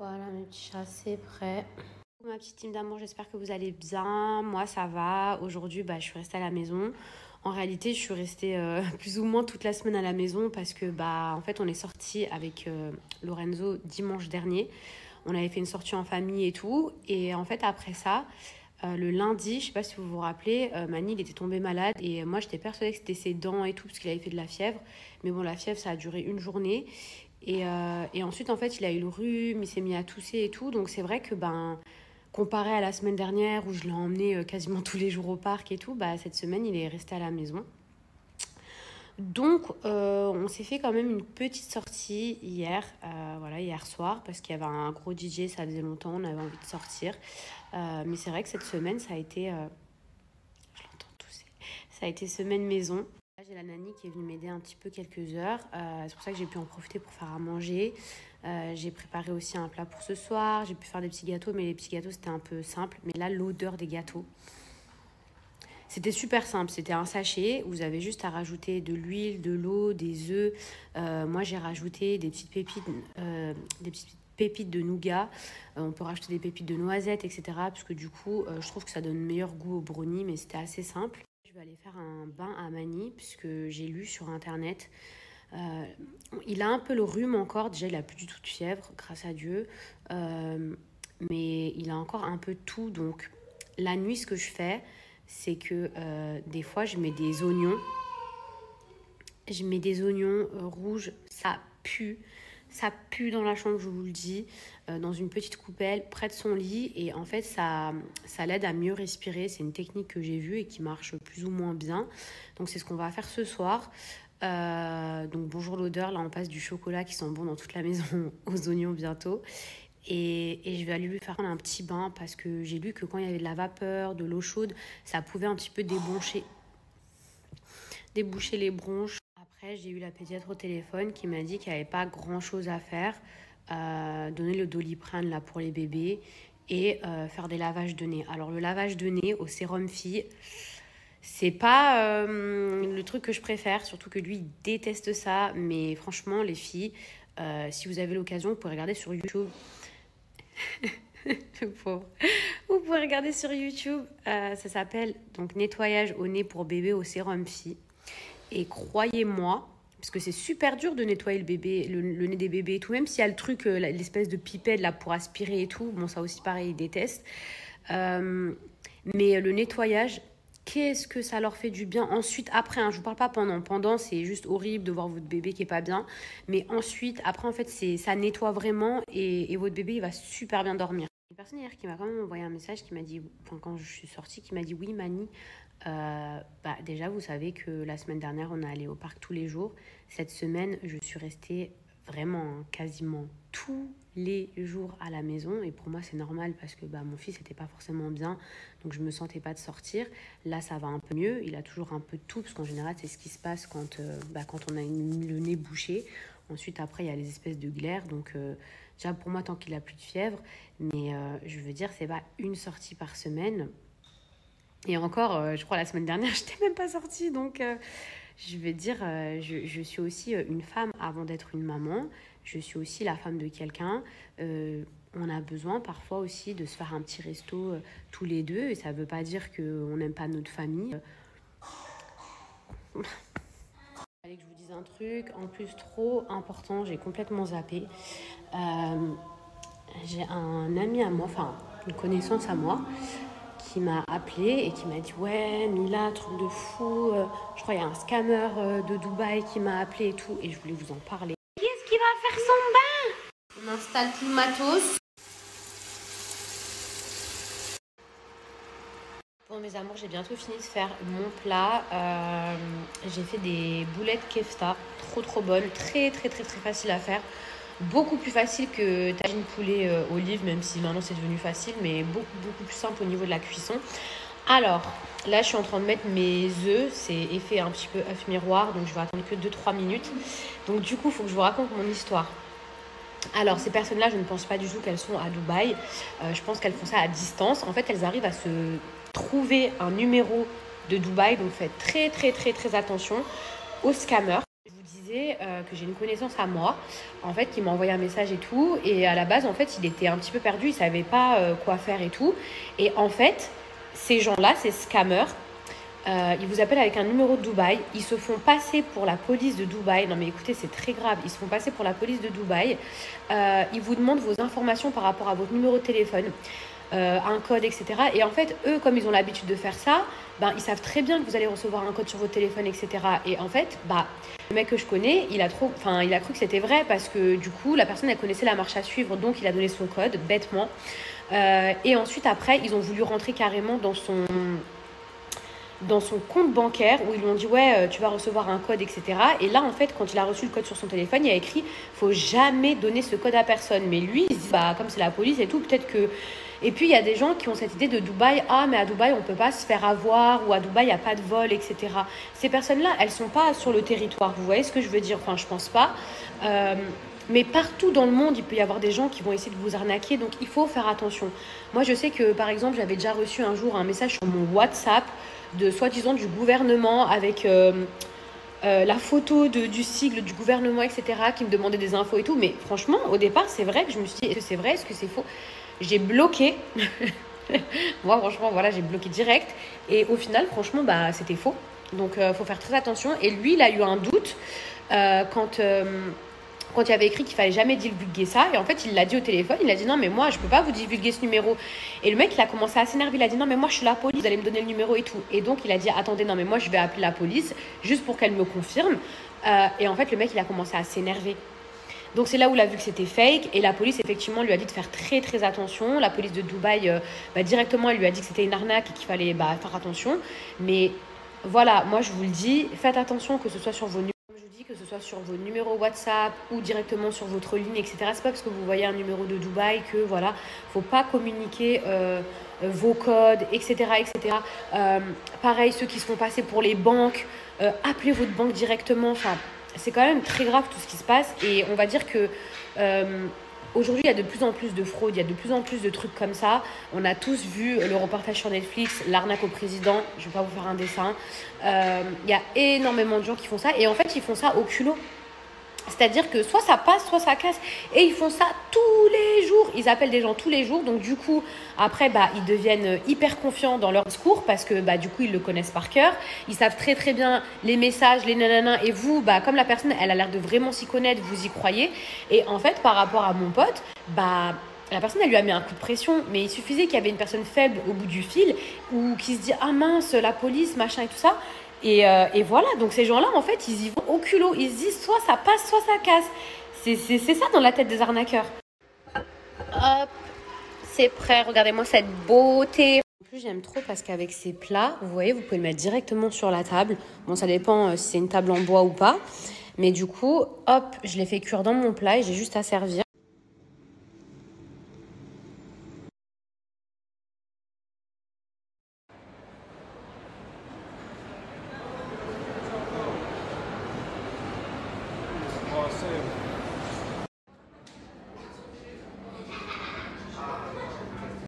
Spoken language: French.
Voilà mes petits chats, c'est prêt. Ma petite team d'amour, j'espère que vous allez bien. Moi, ça va. Aujourd'hui, je suis restée à la maison. En réalité, je suis restée plus ou moins toute la semaine à la maison parce que, en fait, on est sorti avec Lorenzo dimanche dernier. On avait fait une sortie en famille et tout. Et en fait, après ça, le lundi, je sais pas si vous vous rappelez, Mani, il était tombé malade. Et moi, j'étais persuadée que c'était ses dents et tout parce qu'il avait fait de la fièvre. Mais bon, la fièvre, ça a duré une journée. Et ensuite, en fait, il a eu le rhume, il s'est mis à tousser et tout. Donc, c'est vrai que, comparé à la semaine dernière où je l'ai emmené quasiment tous les jours au parc et tout, cette semaine, il est resté à la maison. Donc, on s'est fait quand même une petite sortie hier, hier soir, parce qu'il y avait un gros DJ, ça faisait longtemps, on avait envie de sortir. Mais c'est vrai que cette semaine, ça a été... je l'entends tousser. Ça a été semaine maison. J'ai la nanny qui est venue m'aider un petit peu quelques heures. C'est pour ça que j'ai pu en profiter pour faire à manger. J'ai préparé aussi un plat pour ce soir. J'ai pu faire des petits gâteaux, mais les petits gâteaux, c'était un peu simple. Mais là, l'odeur des gâteaux, c'était super simple. C'était un sachet. Vous avez juste à rajouter de l'huile, de l'eau, des œufs. Moi, j'ai rajouté des petites pépites de nougat. On peut rajouter des pépites de noisettes, etc. Parce que du coup, je trouve que ça donne meilleur goût au brownie, mais c'était assez simple. Je vais aller faire un bain à Mani puisque j'ai lu sur internet. Il a un peu le rhume encore. Déjà, il n'a plus du tout de fièvre, grâce à Dieu. Mais il a encore un peu de tout. Donc, la nuit, ce que je fais, c'est que des fois, je mets des oignons. Je mets des oignons rouges. Ça pue. Ça pue dans la chambre, je vous le dis, dans une petite coupelle près de son lit. Et en fait, ça l'aide à mieux respirer. C'est une technique que j'ai vue et qui marche plus ou moins bien. Donc, c'est ce qu'on va faire ce soir. Donc, bonjour l'odeur. Là, on passe du chocolat qui sent bon dans toute la maison aux oignons bientôt. Et je vais aller lui faire un petit bain parce que j'ai lu que quand il y avait de la vapeur, de l'eau chaude, ça pouvait un petit peu déboucher les bronches. Après, j'ai eu la pédiatre au téléphone qui m'a dit qu'il n'y avait pas grand-chose à faire. Donner le Doliprane là, pour les bébés et faire des lavages de nez. Alors, le lavage de nez au sérum fille, c'est pas le truc que je préfère, surtout que lui, il déteste ça. Mais franchement, les filles, si vous avez l'occasion, vous pouvez regarder sur YouTube. Le pauvre. Vous pouvez regarder sur YouTube. Ça s'appelle donc nettoyage au nez pour bébé au sérum fille. Et croyez-moi, parce que c'est super dur de nettoyer le bébé, le nez des bébés et tout, même s'il y a le truc, l'espèce de pipette là pour aspirer et tout. Bon, ça aussi pareil, ils détestent. Mais le nettoyage, qu'est-ce que ça leur fait du bien ensuite, après, je vous parle pas pendant. Pendant, c'est juste horrible de voir votre bébé qui est pas bien. Mais ensuite, après, en fait, ça nettoie vraiment et votre bébé, il va super bien dormir. Une personne hier qui m'a quand même envoyé un message qui m'a dit, quand je suis sortie, qui m'a dit oui, Mani, déjà, vous savez que la semaine dernière, on est allé au parc tous les jours. Cette semaine, je suis restée vraiment quasiment tous les jours à la maison. Et pour moi, c'est normal parce que mon fils n'était pas forcément bien. Donc, je ne me sentais pas de sortir. Là, ça va un peu mieux. Il a toujours un peu de tout parce qu'en général, c'est ce qui se passe quand on a le nez bouché. Ensuite, après, il y a les espèces de glaires. Donc, déjà, pour moi, tant qu'il n'a plus de fièvre. Mais je veux dire, c'est pas une sortie par semaine. Et encore, je crois la semaine dernière, je n'étais même pas sortie. Donc, je vais dire, je suis aussi une femme avant d'être une maman. Je suis aussi la femme de quelqu'un. On a besoin parfois aussi de se faire un petit resto tous les deux. Et ça ne veut pas dire qu'on n'aime pas notre famille. Il fallait que je vous dise un truc. En plus, trop important, j'ai complètement zappé. J'ai un ami à moi, enfin une connaissance à moi, qui m'a appelé et qui m'a dit ouais Mila, truc de fou, je crois qu'il y a un scammer de Dubaï qui m'a appelé et tout, et je voulais vous en parler. Qui est-ce qui va faire son bain? On installe tout le matos. Bon mes amours, j'ai bientôt fini de faire mon plat. J'ai fait des boulettes kefta, trop bonnes, très facile à faire. Beaucoup plus facile que tagine poulet olive, même si maintenant c'est devenu facile, mais beaucoup plus simple au niveau de la cuisson. Alors, là je suis en train de mettre mes œufs, c'est effet un petit peu œuf miroir, donc je vais attendre que 2-3 minutes. Donc du coup, il faut que je vous raconte mon histoire. Alors, ces personnes-là, je ne pense pas du tout qu'elles sont à Dubaï. Je pense qu'elles font ça à distance. En fait, elles arrivent à se trouver un numéro de Dubaï, donc faites très attention aux scammers. Je vous disais que j'ai une connaissance à moi, en fait, qui m'a envoyé un message et tout. Et à la base, en fait, il était un petit peu perdu, il savait pas quoi faire et tout. Et en fait, ces gens-là, ces scammers, ils vous appellent avec un numéro de Dubaï. Ils se font passer pour la police de Dubaï. Non mais écoutez, c'est très grave. Ils se font passer pour la police de Dubaï. Ils vous demandent vos informations par rapport à votre numéro de téléphone, un code, etc. Et en fait, eux, comme ils ont l'habitude de faire ça, ben, ils savent très bien que vous allez recevoir un code sur votre téléphone, etc. Et en fait, bah, le mec que je connais, il a cru que c'était vrai parce que du coup, la personne, elle connaissait la marche à suivre, donc il a donné son code, bêtement. Et ensuite, après, ils ont voulu rentrer carrément dans son compte bancaire où ils lui ont dit ouais tu vas recevoir un code, etc. Et là en fait quand il a reçu le code sur son téléphone, il y a écrit faut jamais donner ce code à personne. Mais lui il se dit bah comme c'est la police et tout, peut-être que... Et puis il y a des gens qui ont cette idée de Dubaï, ah mais à Dubaï on peut pas se faire avoir, ou à Dubaï il n'y a pas de vol, etc. Ces personnes-là, elles sont pas sur le territoire, vous voyez ce que je veux dire? Enfin je pense pas. Mais partout dans le monde, il peut y avoir des gens qui vont essayer de vous arnaquer, donc il faut faire attention. Moi, je sais que, par exemple, j'avais déjà reçu un jour un message sur mon WhatsApp de soi-disant du gouvernement avec la photo du sigle du gouvernement, etc., qui me demandait des infos et tout. Mais franchement, au départ, c'est vrai que je me suis dit, est-ce que c'est vrai, est-ce que c'est faux? J'ai bloqué. Moi, franchement, voilà, j'ai bloqué direct. Et au final, franchement, bah, c'était faux. Donc, il faut faire très attention. Et lui, il a eu un doute quand il avait écrit qu'il fallait jamais divulguer ça. Et en fait, il l'a dit au téléphone. Il a dit non, mais moi, je peux pas vous divulguer ce numéro. Et le mec, il a commencé à s'énerver. Il a dit non, mais moi, je suis la police. Vous allez me donner le numéro et tout. Et donc, il a dit attendez, non, mais moi, je vais appeler la police juste pour qu'elle me confirme. Et en fait, le mec, il a commencé à s'énerver. Donc c'est là où il a vu que c'était fake et la police effectivement lui a dit de faire très très attention. La police de Dubaï directement elle lui a dit que c'était une arnaque et qu'il fallait faire attention. Mais voilà, moi je vous le dis, faites attention que ce soit sur vos numéros, je vous dis, que ce soit sur vos numéros WhatsApp ou directement sur votre ligne, etc. C'est pas parce que vous voyez un numéro de Dubaï que voilà, faut pas communiquer vos codes, etc. etc. Pareil, ceux qui se font passer pour les banques, appelez votre banque directement. Enfin, c'est quand même très grave tout ce qui se passe et on va dire que aujourd'hui il y a de plus en plus de fraudes, il y a de plus en plus de trucs comme ça. On a tous vu le reportage sur Netflix, l'arnaque au président, je vais pas vous faire un dessin. Il y a énormément de gens qui font ça et en fait ils font ça au culot. C'est-à-dire que soit ça passe, soit ça casse. Et ils font ça tous les jours. Ils appellent des gens tous les jours. Donc du coup, après, ils deviennent hyper confiants dans leur discours parce que du coup, ils le connaissent par cœur. Ils savent très très bien les messages, les nanana. Et vous, comme la personne, elle a l'air de vraiment s'y connaître, vous y croyez. Et en fait, par rapport à mon pote, la personne, elle lui a mis un coup de pression. Mais il suffisait qu'il y avait une personne faible au bout du fil ou qui se dit « Ah mince, la police, machin et tout ça ». Et voilà, donc ces gens-là, en fait, ils y vont au culot. Ils se disent soit ça passe, soit ça casse. C'est ça dans la tête des arnaqueurs. Hop, c'est prêt. Regardez-moi cette beauté. En plus, j'aime trop parce qu'avec ces plats, vous voyez, vous pouvez le mettre directement sur la table. Bon, ça dépend si c'est une table en bois ou pas. Mais du coup, hop, je l'ai fait cuire dans mon plat et j'ai juste à servir.